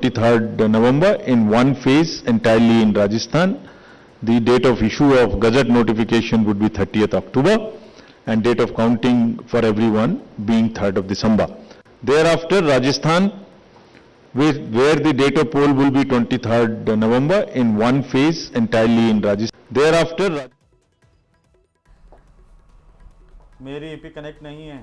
23rd November in one phase entirely in Rajasthan. The date of issue of Gazette notification would be 30th October and date of counting for everyone being 3rd of December. Thereafter, Rajasthan, where the date of poll will be 23rd November in one phase entirely in Rajasthan. Thereafter, मेरी EP connect नहीं है।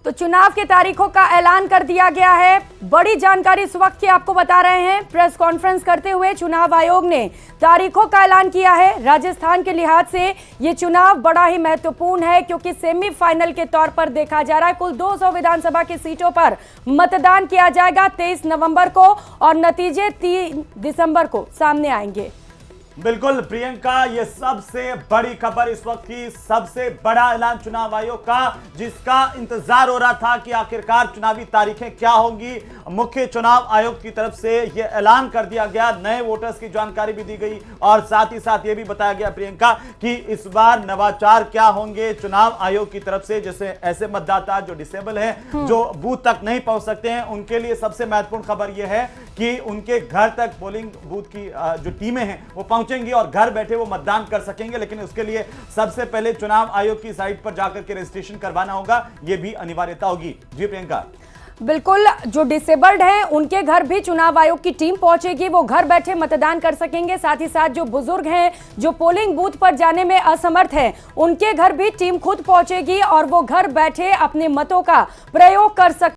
तो चुनाव की तारीखों का ऐलान कर दिया गया है। बड़ी जानकारी इस वक्त की आपको बता रहे हैं। प्रेस कॉन्फ्रेंस करते हुए चुनाव आयोग ने तारीखों का ऐलान किया है। राजस्थान के लिहाज से ये चुनाव बड़ा ही महत्वपूर्ण है क्योंकि सेमीफाइनल के तौर पर देखा जा रहा है। कुल 200 विधानसभा की सीटों पर मतदान किया जाएगा 23 नवंबर को और नतीजे 3 दिसंबर को सामने आएंगे। बिल्कुल प्रियंका, ये सबसे बड़ी खबर इस वक्त की, सबसे बड़ा ऐलान चुनाव आयोग का, जिसका इंतजार हो रहा था कि आखिरकार चुनावी तारीखें क्या होंगी। मुख्य चुनाव आयोग की तरफ से ये ऐलान कर दिया गया। नए वोटर्स की जानकारी भी दी गई और साथ ही साथ ये भी बताया गया प्रियंका कि इस बार नवाचार क्या होंगे चुनाव आयोग की तरफ से। जैसे ऐसे मतदाता जो डिसेबल हैं, जो बूथ तक नहीं पहुंच सकते हैं, उनके लिए सबसे महत्वपूर्ण खबर यह है कि उनके घर तक पोलिंग बूथ की जो टीमें हैं वो पहुंचेंगी और घर बैठे वो मतदान कर सकेंगे। लेकिन उसके लिए सबसे पहले चुनाव आयोग की साइट पर जाकर के रजिस्ट्रेशन करवाना होगा, ये भी अनिवार्यता होगी। जी प्रियंका। बिल्कुल, जो डिसेबल्ड हैं उनके घर भी चुनाव आयोग की टीम पहुंचेगी, वो घर बैठे मतदान कर सकेंगे। साथ ही साथ जो बुजुर्ग हैं, जो पोलिंग बूथ पर जाने में असमर्थ हैं, उनके घर भी टीम खुद पहुंचेगी और वो घर बैठे अपने मतों का प्रयोग कर सकते